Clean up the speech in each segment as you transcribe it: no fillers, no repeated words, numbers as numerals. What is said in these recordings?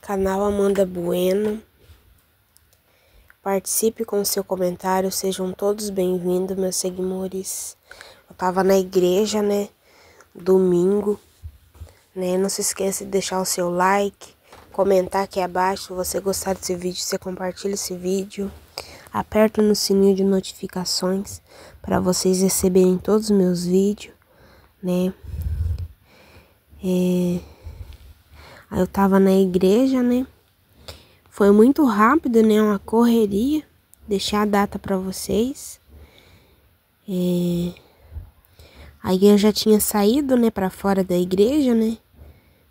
Canal Amanda Bueno. Participe com seu comentário, sejam todos bem-vindos, meus seguidores. Eu tava na igreja, né, domingo, né, não se esqueça de deixar o seu like, comentar aqui abaixo, se você gostar desse vídeo, você compartilha esse vídeo. Aperta no sininho de notificações para vocês receberem todos os meus vídeos, né. Aí eu tava na igreja, né? Foi muito rápido, né? Uma correria. Deixar a data pra vocês. Aí eu já tinha saído, né? Pra fora da igreja, né?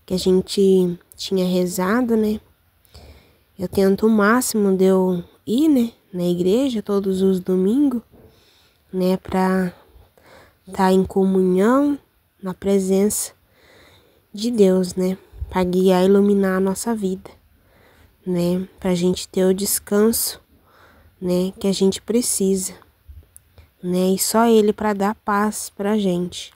Que a gente tinha rezado, né? Eu tento o máximo de eu ir, né? Na igreja todos os domingos, né? Pra estar em comunhão, na presença de Deus, né? Para guiar e iluminar a nossa vida, né? Pra gente ter o descanso, né? Que a gente precisa, né? E só Ele para dar paz pra gente,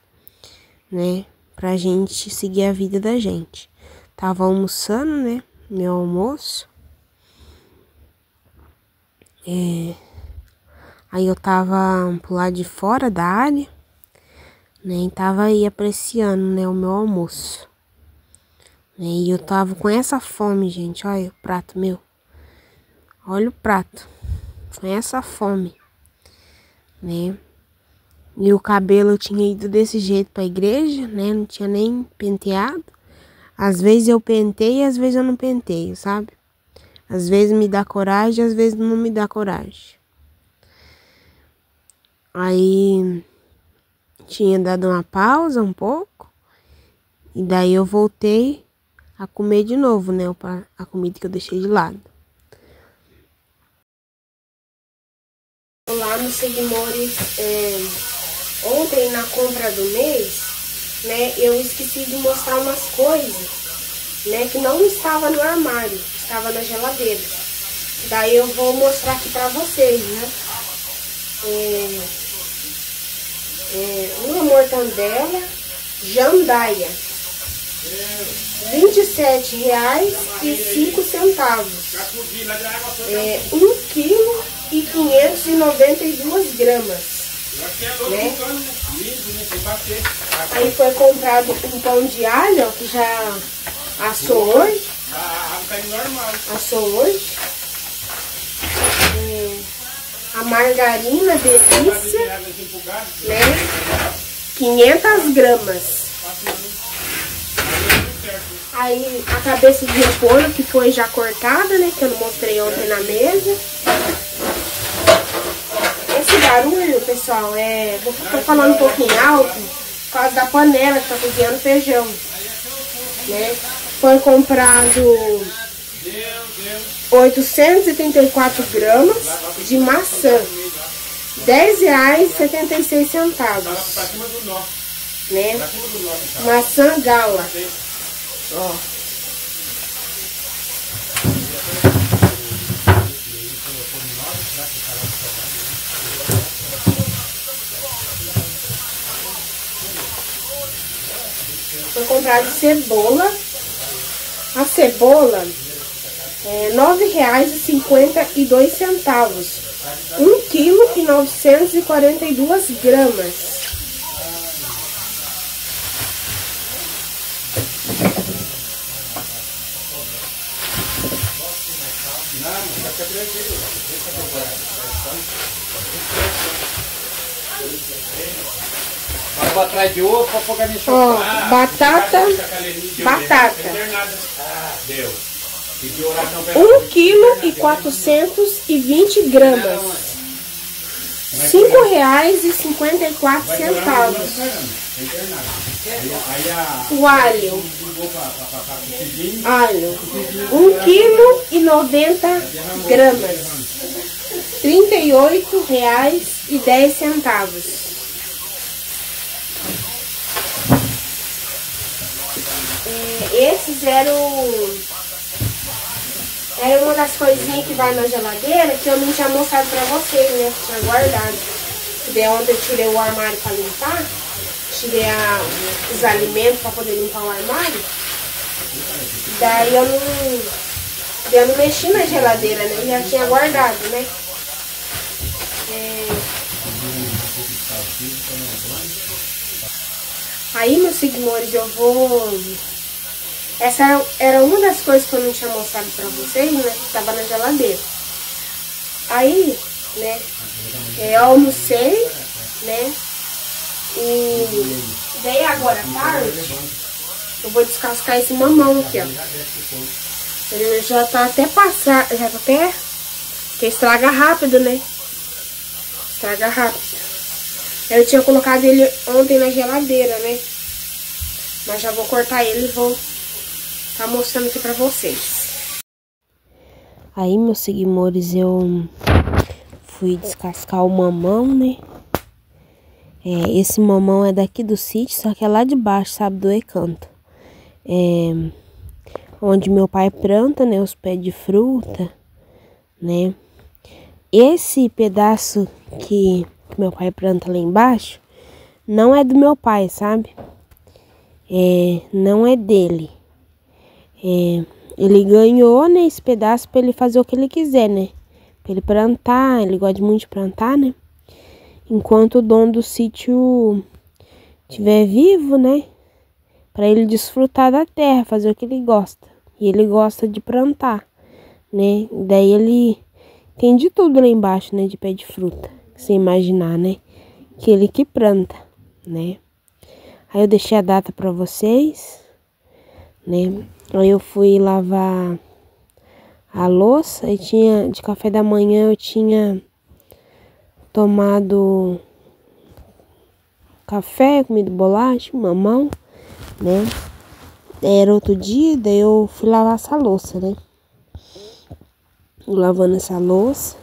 né? Pra gente seguir a vida da gente. Tava almoçando, né? Meu almoço. Aí eu tava pro lado de fora da área, né? E tava aí apreciando, né? O meu almoço. E eu tava com essa fome, gente. Olha o prato meu. Olha o prato. Com essa fome. Né? E o cabelo eu tinha ido desse jeito pra igreja, né? Não tinha nem penteado. Às vezes eu penteio e às vezes eu não penteio, sabe? Às vezes me dá coragem, às vezes não me dá coragem. Aí tinha dado uma pausa um pouco. E daí eu voltei a comer de novo, né? A comida que eu deixei de lado. Olá, meus seguidores. Ontem na compra do mês, né? Eu esqueci de mostrar umas coisas, né? Que não estava no armário, estava na geladeira. Daí eu vou mostrar aqui pra vocês, né? Uma mortandela jandaia. R$27,05. 1,592 gramas. Né? Aí foi comprado um pão de alho, ó, que já assou hoje. Assou hoje. A margarina delícia, né? 500 gramas. Aí a cabeça de repolho que foi já cortada, né? Que eu não mostrei ontem na mesa. Esse barulho, pessoal, tô falando um pouquinho alto por causa da panela que tá cozinhando feijão, né? Foi comprado 834 gramas de maçã, R$10,76, né? Maçã gala, ó. Foi comprado cebola. A cebola é R$9,52. 1,942 gramas. Atrás de ovo para focar no chocolate. Ó, batata. 1,420 gramas. R$5,54. O alho. 1,90 gramas. R$38,10. Esses eram uma das coisinhas que vai na geladeira que eu não tinha mostrado pra vocês, né? Que tinha guardado. Daí ontem eu tirei o armário pra limpar. Tirei os alimentos pra poder limpar o armário. Daí eu Eu não mexi na geladeira, né? Eu já tinha guardado, né? Aí, meus seguidores, eu vou... Essa era uma das coisas que eu não tinha mostrado pra vocês, né? Que tava na geladeira. Aí, né? Eu almocei, né? E daí agora à tarde, eu vou descascar esse mamão aqui, ó. Ele já tá até passar, já tá até... Porque estraga rápido, né? Estraga rápido. Eu tinha colocado ele ontem na geladeira, né? Mas já vou cortar ele e vou tá mostrando aqui pra vocês. Aí, meus seguidores, eu fui descascar o mamão, né? Esse mamão é daqui do sítio, só que é lá de baixo, sabe? Do recanto. Onde meu pai planta, né? Os pés de fruta, né? Esse pedaço que meu pai planta lá embaixo não é do meu pai, sabe? Não é dele. Ele ganhou, né, esse pedaço pra ele fazer o que ele quiser, né? Pra ele plantar, ele gosta muito de plantar, né? Enquanto o dono do sítio estiver vivo, né? Pra ele desfrutar da terra, fazer o que ele gosta. E ele gosta de plantar, né? Daí ele tem de tudo lá embaixo, né? De pé de fruta. Você imaginar, né? Que ele que planta, né? Aí eu deixei a data pra vocês, né? Aí eu fui lavar a louça e tinha, de café da manhã eu tinha tomado café, comido bolacha, mamão, né? Era outro dia, daí eu fui lavar essa louça, né? Lavando essa louça.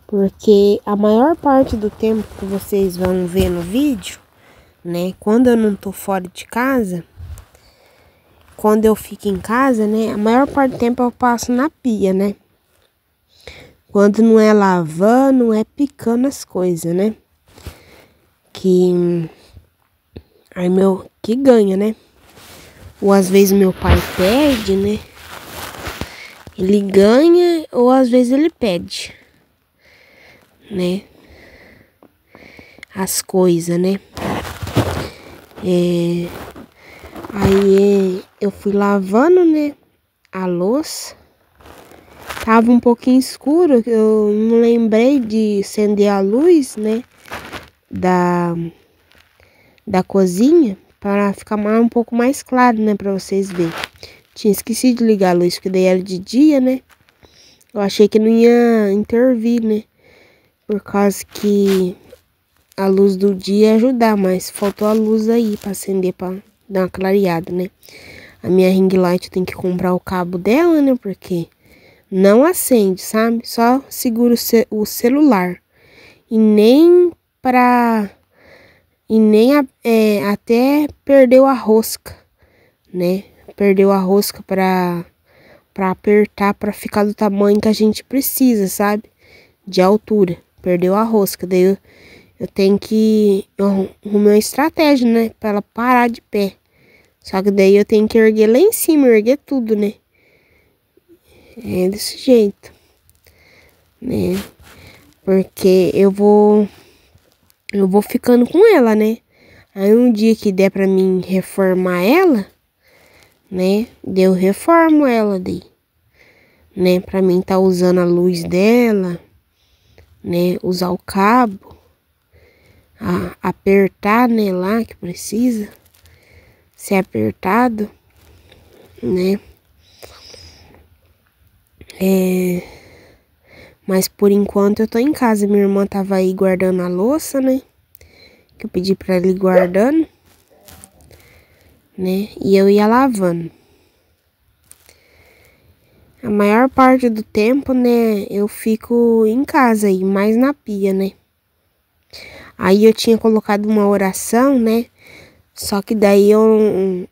Porque a maior parte do tempo que vocês vão ver no vídeo, né? Quando eu não tô fora de casa, quando eu fico em casa, né? A maior parte do tempo eu passo na pia, né? Quando não é lavando, é picando as coisas, né? Que ganha, né? Ou às vezes meu pai pede, né? Ele ganha ou às vezes ele pede, né? As coisas, né? Aí eu fui lavando, né? A louça. Tava um pouquinho escuro, eu não lembrei de acender a luz, né? Da cozinha, para ficar um pouco mais claro, né? Pra vocês verem. Tinha esquecido de ligar a luz, porque daí era de dia, né? Eu achei que não ia intervir, né? Por causa que a luz do dia ia ajudar, mas faltou a luz aí pra acender, pra dar uma clareada, né? A minha ring light eu tenho que comprar o cabo dela, né? Porque não acende, sabe? Só segura o celular. E nem até perdeu a rosca, né? Perdeu a rosca pra apertar, pra ficar do tamanho que a gente precisa, sabe? De altura. Perdeu a rosca. Daí eu tenho que arrumar uma estratégia, né? Pra ela parar de pé. Só que daí eu tenho que erguer lá em cima, erguer tudo, né? É desse jeito, né? Porque eu vou ficando com ela, né? Aí um dia que der pra mim reformar ela, né? Daí eu reformo ela daí, né? Pra mim tá usando a luz dela, né? Usar o cabo, apertar, né? Lá que precisa ser apertado, né? Mas por enquanto eu tô em casa. Minha irmã tava aí guardando a louça, né? Que eu pedi pra ela ir guardando, né? E eu ia lavando. A maior parte do tempo, né? Eu fico em casa aí, mais na pia, né? Aí eu tinha colocado uma oração, né? Só que daí eu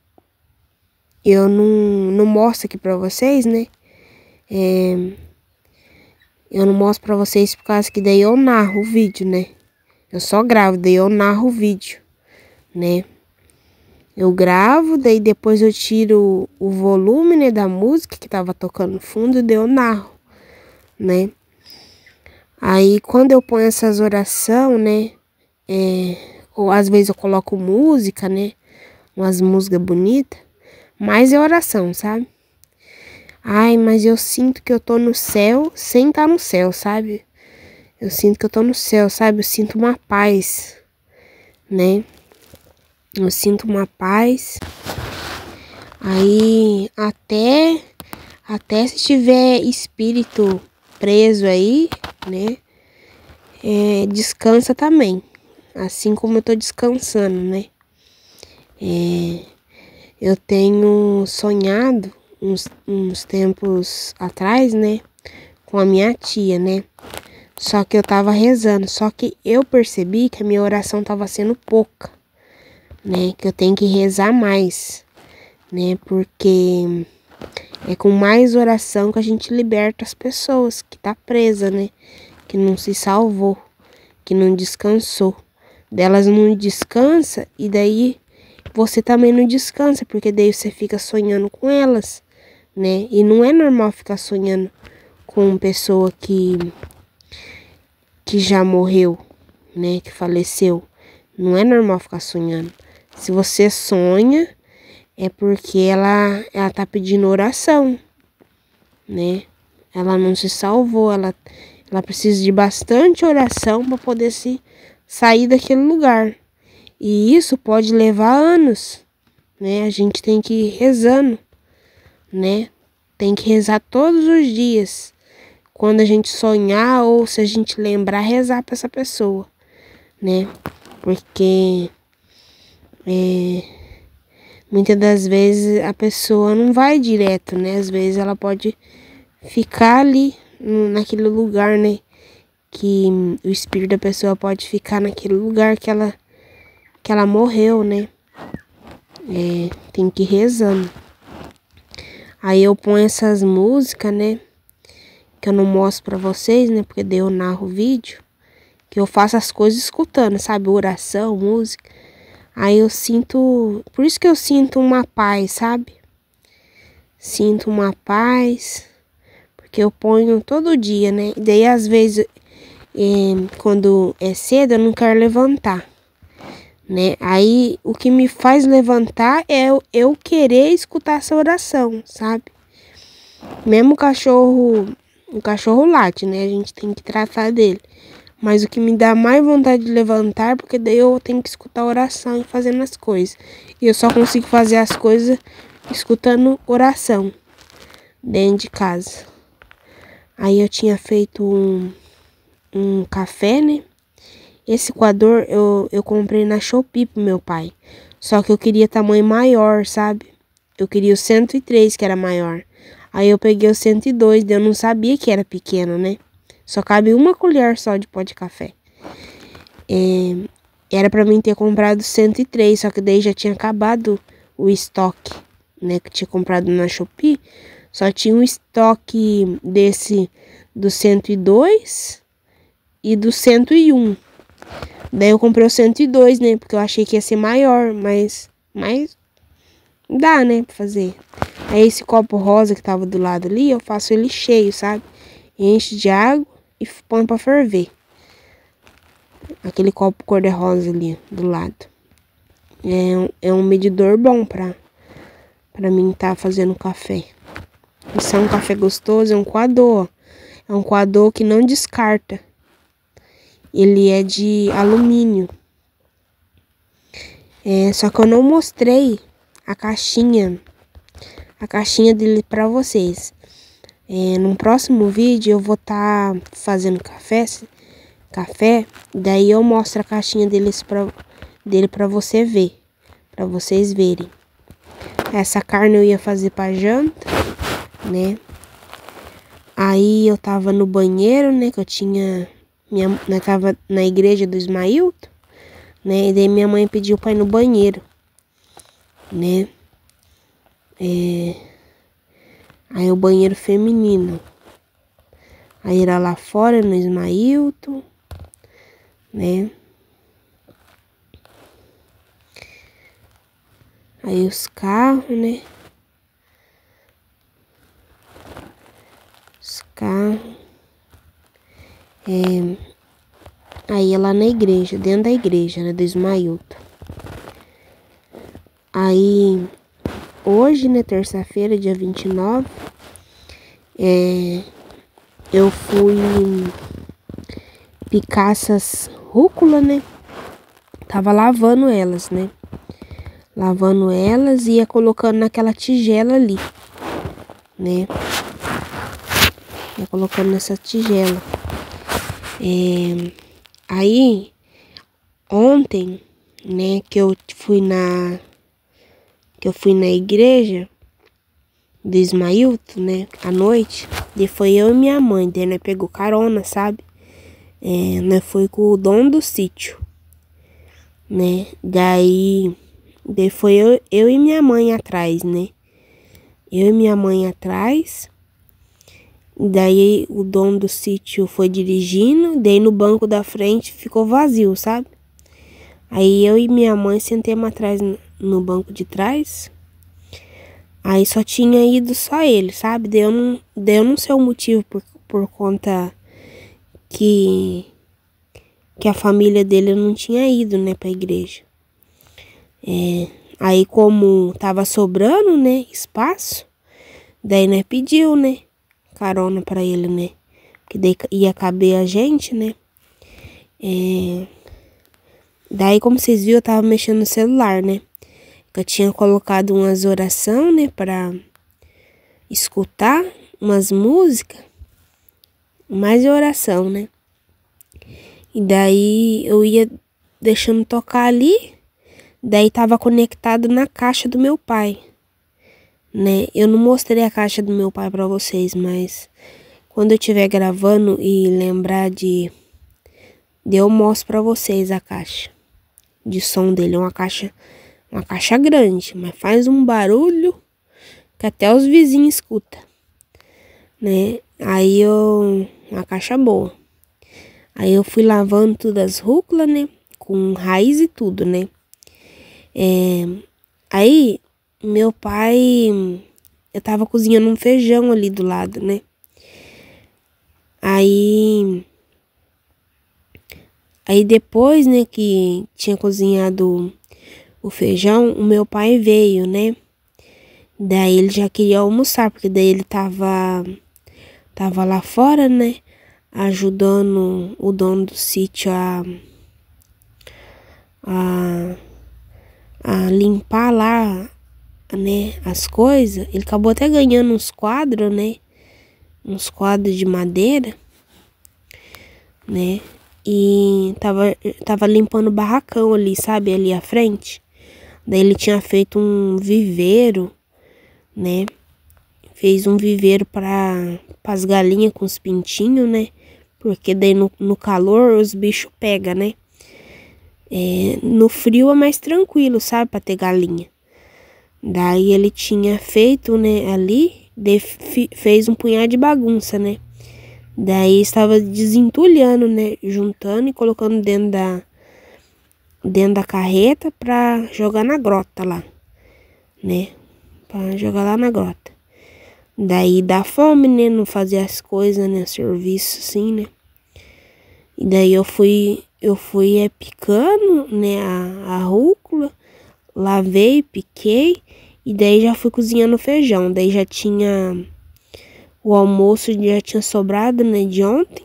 não mostro aqui pra vocês, né? Eu não mostro pra vocês por causa que daí eu narro o vídeo, né? Eu só gravo, daí eu narro o vídeo, né? Eu gravo, daí depois eu tiro o volume, né, da música que tava tocando no fundo, daí eu narro, né? Aí quando eu ponho essas orações, né, ou às vezes eu coloco música, né, umas músicas bonitas, mas é oração, sabe? Ai, mas eu sinto que eu tô no céu sem estar no céu, sabe? Eu sinto que eu tô no céu, sabe? Eu sinto uma paz, né? Eu sinto uma paz. Aí até se tiver espírito preso aí, né? Descansa também. Assim como eu tô descansando, né? Eu tenho sonhado uns tempos atrás, né? Com a minha tia, né? Só que eu tava rezando. Só que eu percebi que a minha oração tava sendo pouca, né? Que eu tenho que rezar mais, né? Porque é com mais oração que a gente liberta as pessoas que tá presa, né? Que não se salvou, que não descansou. Delas não descansa e daí você também não descansa, porque daí você fica sonhando com elas, né? E não é normal ficar sonhando com pessoa que já morreu, né? Que faleceu. Não é normal ficar sonhando. Se você sonha, é porque ela tá pedindo oração, né? Ela não se salvou, ela precisa de bastante oração para poder se sair daquele lugar. E isso pode levar anos, né? A gente tem que ir rezando, né? Tem que rezar todos os dias. Quando a gente sonhar ou se a gente lembrar, rezar para essa pessoa, né? Porque muitas das vezes a pessoa não vai direto, né? Às vezes ela pode ficar ali naquele lugar, né? Que o espírito da pessoa pode ficar naquele lugar que ela morreu, né? Tem que ir rezando. Aí eu ponho essas músicas, né? Que eu não mostro pra vocês, né? Porque daí eu narro o vídeo. Que eu faço as coisas escutando, sabe? Oração, música. Aí eu sinto... Por isso que eu sinto uma paz, sabe? Sinto uma paz. Porque eu ponho todo dia, né? E daí às vezes... quando é cedo eu não quero levantar, né? Aí o que me faz levantar é eu querer escutar essa oração, sabe? Mesmo o cachorro late, né? A gente tem que tratar dele. Mas o que me dá mais vontade de levantar, porque daí eu tenho que escutar a oração e fazendo as coisas. E eu só consigo fazer as coisas escutando oração dentro de casa. Aí eu tinha feito um café, né? Esse coador eu comprei na Shopee pro meu pai. Só que eu queria tamanho maior, sabe? Eu queria o 103, que era maior. Aí eu peguei o 102, daí eu não sabia que era pequeno, né? Só cabe uma colher só de pó de café. Era pra mim ter comprado 103, só que daí já tinha acabado o estoque, né? Que tinha comprado na Shopee. Só tinha um estoque desse do 102 e do 101. Daí eu comprei o 102, né? Porque eu achei que ia ser maior, mas dá, né? Pra fazer. Aí esse copo rosa que tava do lado ali, eu faço ele cheio, sabe? Enche de água e põe pra ferver. Aquele copo cor-de-rosa ali do lado. É um medidor bom pra mim tá fazendo café. Isso é um café gostoso, é um coador. É um coador que não descarta. Ele é de alumínio. Só que eu não mostrei a caixinha dele pra vocês. No próximo vídeo eu vou estar fazendo café, daí eu mostro a caixinha dele pra você ver, pra vocês verem. Essa carne eu ia fazer pra janta, né? Aí eu tava no banheiro, né, que eu tinha... Eu tava na igreja do Ismailton, né? E daí minha mãe pediu pra ir no banheiro, né? Aí o banheiro feminino. Aí era lá fora no Ismailton, né? Aí os carros, né? Os carros. Aí é lá na igreja, dentro da igreja, né? Do Ismailton. Aí, hoje, né? Terça-feira, dia 29, eu fui picar essas rúcula, né? Tava lavando elas, né? Lavando elas e ia colocando naquela tigela ali, né? Ia colocando nessa tigela. Aí, ontem, né, que eu fui na igreja do Ismailton, né, à noite, daí foi eu e minha mãe, daí nós pegou carona, sabe? Nós foi com o dono do sítio, né? Daí foi eu e minha mãe atrás, né? Eu e minha mãe atrás. Daí o dono do sítio foi dirigindo, daí no banco da frente ficou vazio, sabe? Aí eu e minha mãe sentemos atrás no banco de trás. Aí só tinha ido só ele, sabe? Daí eu não sei o motivo por conta que a família dele não tinha ido, né, pra igreja. Aí como tava sobrando, né, espaço, daí nós pediu, né, carona pra ele, né, porque daí ia caber a gente, né. Daí, como vocês viram, eu tava mexendo no celular, né, eu tinha colocado umas orações, né, pra escutar umas músicas, mais oração, né. E daí eu ia deixando tocar ali, daí tava conectado na caixa do meu pai, né? Eu não mostrei a caixa do meu pai pra vocês, mas quando eu estiver gravando e lembrar de eu mostro pra vocês a caixa de som dele. É uma caixa grande, mas faz um barulho que até os vizinhos escutam, né? Aí uma caixa boa. Aí eu fui lavando todas as rúculas, né? Com raiz e tudo, né? Aí, meu pai... Eu tava cozinhando um feijão ali do lado, né? Aí depois, né, que tinha cozinhado o feijão, o meu pai veio, né? Daí ele já queria almoçar, porque daí ele tava lá fora, né? Ajudando o dono do sítio a limpar lá, né, as coisas. Ele acabou até ganhando uns quadros, né, uns quadros de madeira, né, e tava limpando o barracão ali, sabe, ali à frente. Daí ele tinha feito um viveiro, né, fez um viveiro para as galinhas com os pintinhos, né, porque daí no calor os bichos pegam, né. No frio é mais tranquilo, sabe, para ter galinha. Daí ele tinha feito, né, ali, fez um punhado de bagunça, né. Daí estava desentulhando, né, juntando e colocando dentro da carreta pra jogar na grota lá, né, pra jogar lá na grota. Daí dá fome, né, não fazer as coisas, né, serviço assim, né. E daí eu fui picando, né, a rúcula, lavei, piquei e daí já fui cozinhando o feijão. Daí já tinha o almoço, já tinha sobrado, né, de ontem.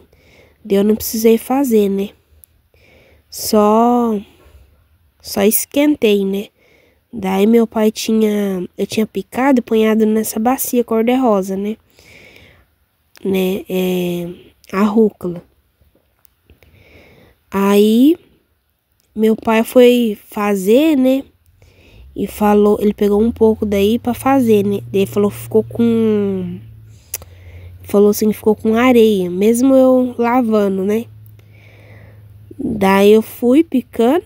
Daí eu não precisei fazer, né. Só esquentei, né. Daí meu pai eu tinha picado e punhado nessa bacia cor-de-rosa, né. A rúcula. Aí meu pai foi fazer, né? E falou, ele pegou um pouco daí pra fazer, né? Daí falou ficou com areia, mesmo eu lavando, né? Daí eu fui picando,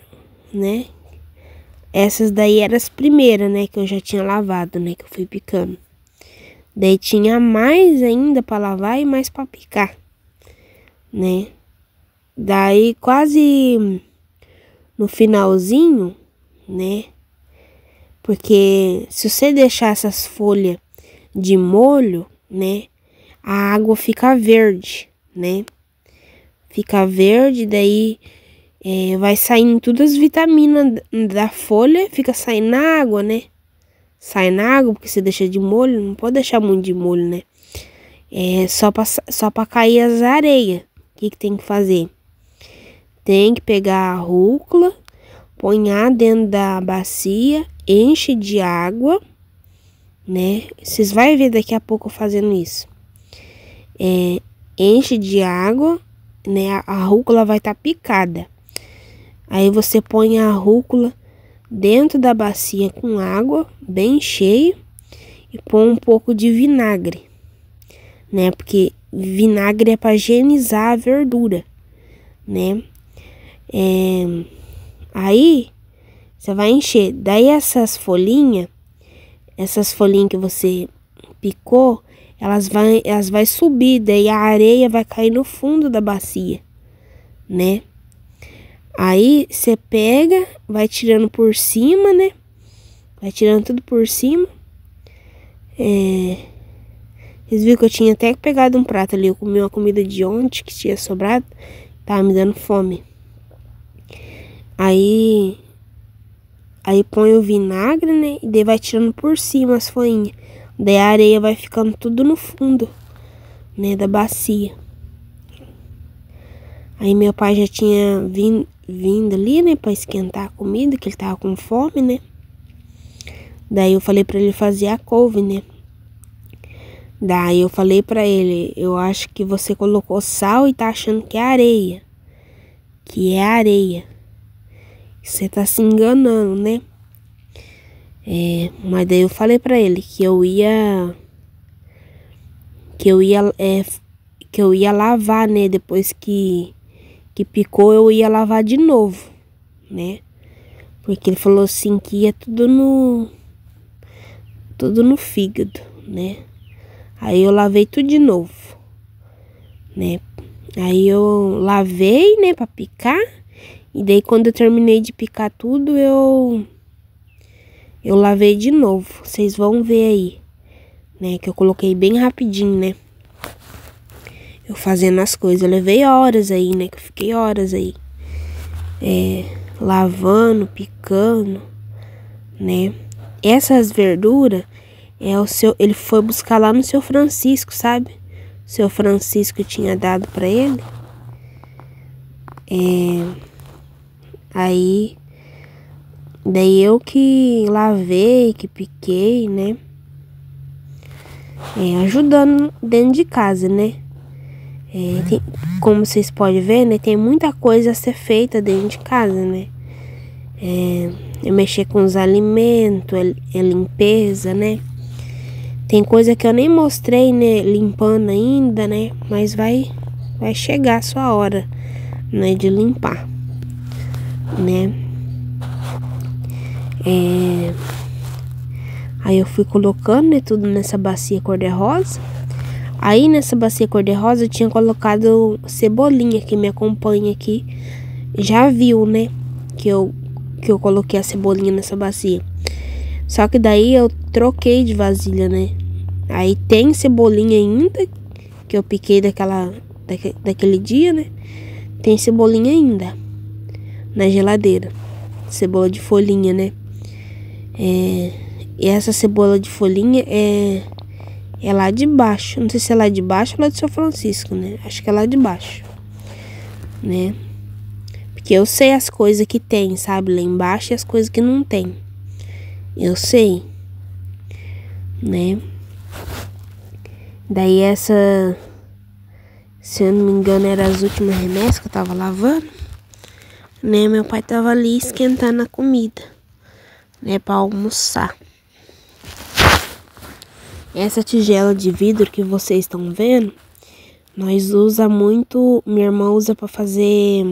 né? Essas daí eram as primeiras, né, que eu já tinha lavado, né, que eu fui picando. Daí tinha mais ainda pra lavar e mais pra picar, né? Daí quase no finalzinho, né, Porque se você deixar essas folhas de molho, né, a água fica verde, né? Fica verde, daí vai saindo todas as vitaminas da folha, fica saindo na água, né? Sai na água, porque você deixa de molho, não pode deixar muito de molho, né? Só pra cair as areias. O que tem que fazer? Tem que pegar a rúcula, põe dentro da bacia, enche de água, né? Vocês vão ver daqui a pouco fazendo isso. Enche de água, né? A rúcula vai estar picada. Aí você põe a rúcula dentro da bacia com água, bem cheio, e põe um pouco de vinagre, né? Porque vinagre é para higienizar a verdura, né? Aí você vai encher. Daí essas folhinhas que você picou, elas vai subir, daí a areia vai cair no fundo da bacia, né? Aí você pega, vai tirando por cima, né? Vai tirando tudo por cima. Vocês viram que eu tinha até pegado um prato ali. Eu comi uma comida de ontem que tinha sobrado. Tava me dando fome. Aí põe o vinagre, né? E daí vai tirando por cima as folhinhas. Daí a areia vai ficando tudo no fundo, né? Da bacia. Aí meu pai já tinha vindo ali, né? Pra esquentar a comida, que ele tava com fome, né? Daí eu falei pra ele fazer a couve, né? Daí eu falei pra ele, eu acho que você colocou sal e tá achando que é areia. Que é areia. Você tá se enganando, né? Mas daí eu falei pra ele que eu ia lavar, né? Depois que picou, eu ia lavar de novo, né? Porque ele falou assim que ia tudo no fígado, né? Aí eu lavei tudo de novo, né? Aí eu lavei, né, pra picar. E daí quando eu terminei de picar tudo, eu lavei de novo. Vocês vão ver aí, né, que eu coloquei bem rapidinho, né? Eu fazendo as coisas. Eu levei horas aí, né, que eu fiquei horas aí. Lavando, picando, né? Essas verduras, ele foi buscar lá no seu Francisco, sabe? O seu Francisco tinha dado pra ele. Aí, daí eu que lavei, que piquei, né? Ajudando dentro de casa, né? Como vocês podem ver, né? Tem muita coisa a ser feita dentro de casa, né? Mexer com os alimentos, limpeza, né? Tem coisa que eu nem mostrei, né? Limpando ainda, né? Mas vai chegar a sua hora, né? De limpar, né? Aí eu fui colocando, né? Tudo nessa bacia cor-de-rosa. Aí nessa bacia cor-de-rosa eu tinha colocado cebolinha, que me acompanha aqui. Já viu, né? Que eu coloquei a cebolinha nessa bacia. Só que daí eu troquei de vasilha, né? Aí tem cebolinha ainda, que eu piquei daquele dia, né? Tem cebolinha ainda na geladeira. Cebola de folhinha, né? E essa cebola de folhinha é lá de baixo. Não sei se é lá de baixo ou lá do São Francisco, né? Acho que é lá de baixo, né? Porque eu sei as coisas que tem, sabe? Lá embaixo e as coisas que não tem. Eu sei, né? Daí se eu não me engano, era as últimas remessas que eu tava lavando, né? Meu pai tava ali esquentando a comida, né? Pra almoçar. Essa tigela de vidro que vocês estão vendo, nós usa muito, minha irmã usa pra fazer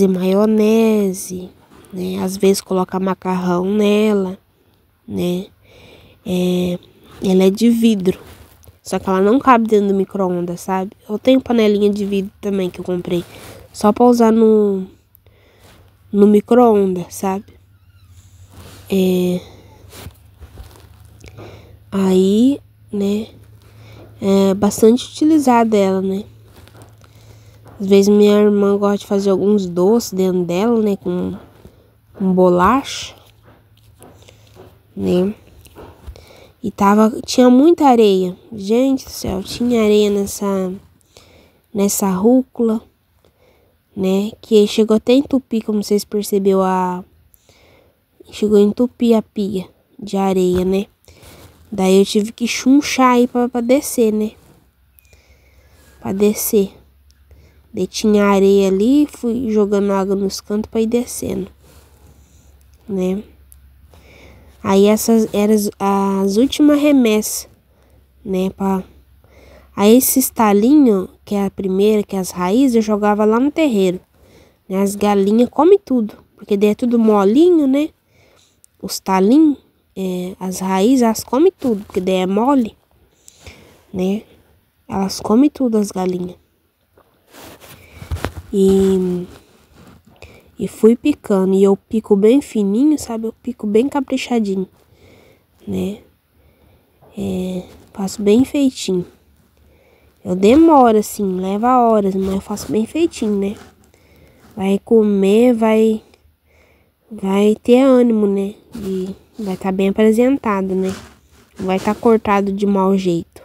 maionese, né? Às vezes coloca macarrão nela, né? Ela é de vidro, só que ela não cabe dentro do micro-ondas, sabe? Eu tenho panelinha de vidro também que eu comprei, só pra usar no no micro-ondas, sabe? Aí, né, é bastante utilizada ela, né? Às vezes minha irmã gosta de fazer alguns doces dentro dela, né, com bolacha, né? E tinha muita areia. Gente do céu, tinha areia nessa rúcula, né? Que chegou até a entupir, como vocês perceberam, chegou a entupir a pia de areia, né? Daí eu tive que chunchar aí pra descer, né? Pra descer. Daí tinha areia ali, fui jogando água nos cantos pra ir descendo, né? Aí essas eram as últimas remessas, né? Aí esse estalinho, que é a primeira, que é as raízes, eu jogava lá no terreiro, né? As galinhas comem tudo, porque daí é tudo molinho, né? Os talinhos, as raízes, elas comem tudo, porque daí é mole, né? Elas comem tudo, as galinhas. E fui picando, e eu pico bem fininho, sabe? Eu pico bem caprichadinho, né? Faço bem feitinho. Eu demoro, assim, leva horas, mas eu faço bem feitinho, né? Vai comer, vai ter ânimo, né? Vai estar bem apresentado, né? Não vai estar cortado de mau jeito,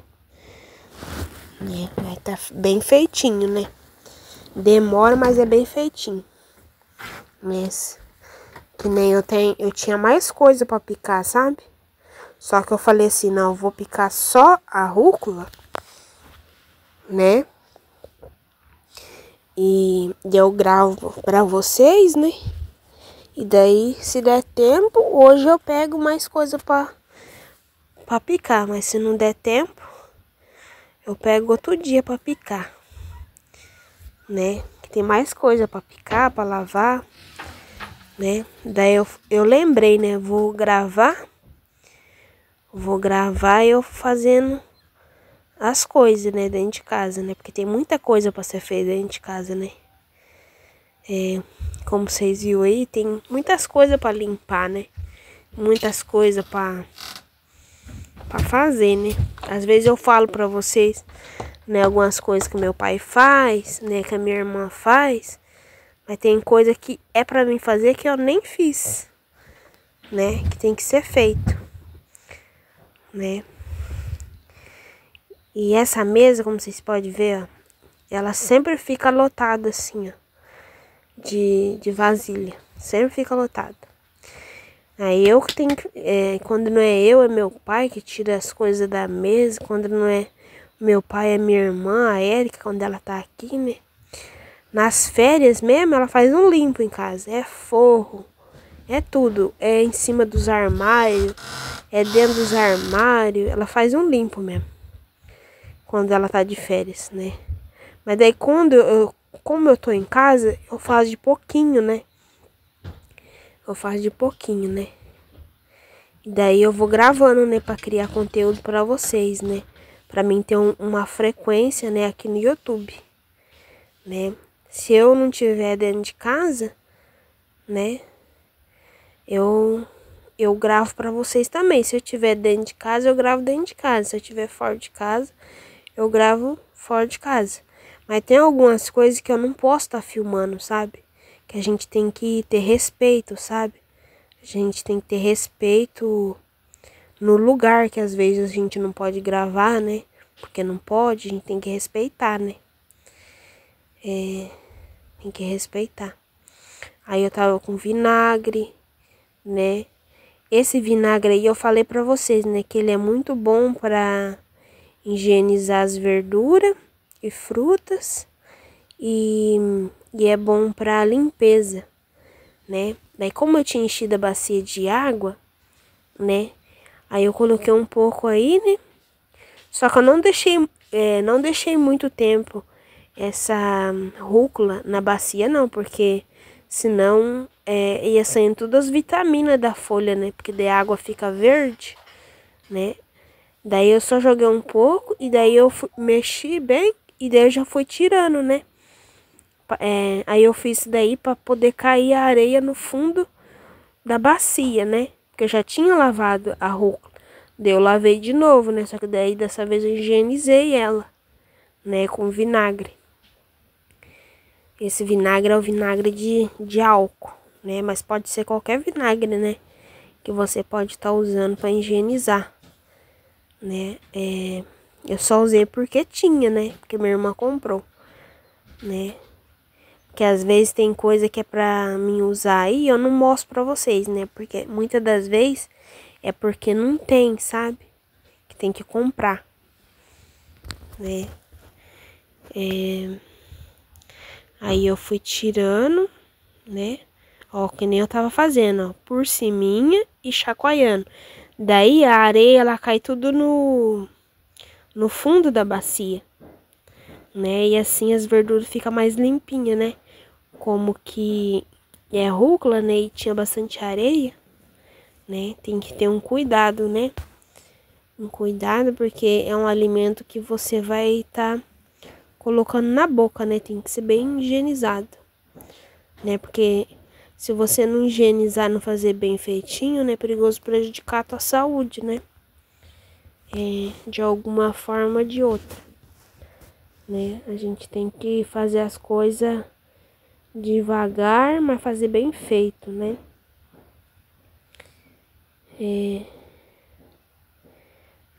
né? Vai estar bem feitinho, né? Demora, mas é bem feitinho. Mas, que nem eu tinha mais coisa pra picar, sabe? Só que eu falei assim, não, eu vou picar só a rúcula, né? E eu gravo pra vocês, né? E daí, se der tempo, hoje eu pego mais coisa pra picar. Mas se não der tempo, eu pego outro dia pra picar, né? Que tem mais coisa pra picar, pra lavar, né? Daí eu lembrei, né? Vou gravar eu fazendo as coisas, né? Dentro de casa, né? Porque tem muita coisa pra ser feita dentro de casa, né? Como vocês viram aí, tem muitas coisas pra limpar, né? Muitas coisas pra fazer, né? Às vezes eu falo pra vocês, né? Algumas coisas que meu pai faz, né? Que a minha irmã faz. Mas tem coisa que é pra mim fazer que eu nem fiz, né? Que tem que ser feito, né? E essa mesa, como vocês podem ver, ó, ela sempre fica lotada assim, ó, de vasilha. Sempre fica lotada. Aí eu que tenho que... quando não é eu, é meu pai que tira as coisas da mesa. Quando não é meu pai, é minha irmã, a Érica, quando ela tá aqui, né? Nas férias mesmo, ela faz um limpo em casa. É forro, é tudo. É em cima dos armários, é dentro dos armários. Ela faz um limpo mesmo, quando ela tá de férias, né? Mas daí como eu tô em casa, eu faço de pouquinho, né? Eu faço de pouquinho, né? E daí eu vou gravando, né? Pra criar conteúdo pra vocês, né? Pra mim ter uma frequência, né? Aqui no YouTube, né? Se eu não tiver dentro de casa, né? Eu gravo pra vocês também. Se eu tiver dentro de casa, eu gravo dentro de casa. Se eu tiver fora de casa, eu gravo fora de casa. Mas tem algumas coisas que eu não posso estar filmando, sabe? Que a gente tem que ter respeito, sabe? A gente tem que ter respeito no lugar que às vezes a gente não pode gravar, né? Porque não pode, a gente tem que respeitar, né? Tem que respeitar. Aí eu tava com vinagre, né? Esse vinagre aí eu falei pra vocês, né? Que ele é muito bom pra higienizar as verduras e frutas. E é bom pra limpeza, né? Daí como eu tinha enchido a bacia de água, né? Aí eu coloquei um pouco aí, né? Só que eu não deixei muito tempo essa rúcula na bacia, não, porque senão ia saindo todas as vitaminas da folha, né? Porque daí a água fica verde, né? Daí eu só joguei um pouco e daí eu mexi bem e daí eu já fui tirando, né? Aí eu fiz isso daí pra poder cair a areia no fundo da bacia, né? Porque eu já tinha lavado a rúcula. Daí eu lavei de novo, né? Só que daí dessa vez eu higienizei ela, né? Com vinagre. Esse vinagre é o vinagre de álcool, né? Mas pode ser qualquer vinagre, né? Que você pode estar usando para higienizar, né? Eu só usei porque tinha, né? Porque minha irmã comprou, né? Que às vezes tem coisa que é pra mim usar aí, eu não mostro pra vocês, né? Porque muitas das vezes é porque não tem, sabe? Que tem que comprar, né? Aí eu fui tirando, né? Ó, que nem eu tava fazendo, ó. Por ciminha e chacoalhando. Daí a areia, ela cai tudo no fundo da bacia, né? E assim as verduras ficam mais limpinhas, né? Como que é rúcula, né? E tinha bastante areia, né? Tem que ter um cuidado, né? Um cuidado porque é um alimento que você vai estar colocando na boca, né? Tem que ser bem higienizado, né? Porque se você não higienizar, não fazer bem feitinho, né? É perigoso prejudicar a tua saúde, né? De alguma forma ou de outra, né? A gente tem que fazer as coisas devagar, mas fazer bem feito, né?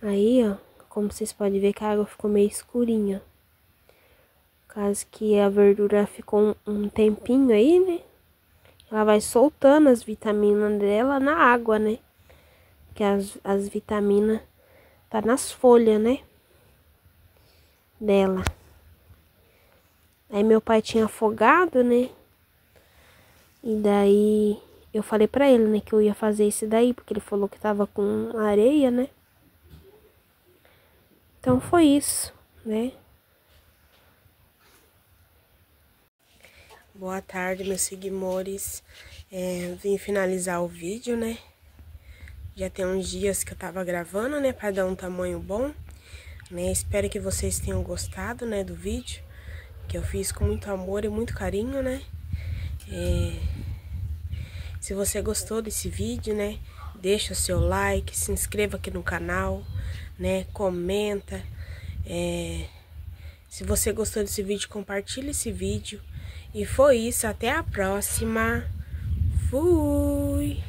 Aí, ó, como vocês podem ver que a água ficou meio escurinha. Caso que a verdura ficou um tempinho aí, né? Ela vai soltando as vitaminas dela na água, né? Que as vitaminas tá nas folhas, né? Dela. Aí meu pai tinha afogado, né? E daí eu falei pra ele, né, que eu ia fazer isso daí, porque ele falou que tava com areia, né? Então foi isso, né? Boa tarde, meus seguidores. Vim finalizar o vídeo, né? Já tem uns dias que eu tava gravando, né, pra dar um tamanho bom, né? Espero que vocês tenham gostado, né, do vídeo, que eu fiz com muito amor e muito carinho, né? Se você gostou desse vídeo, né, deixa o seu like, se inscreva aqui no canal, né, comenta. Se você gostou desse vídeo, compartilhe esse vídeo. E foi isso, até a próxima. Fui!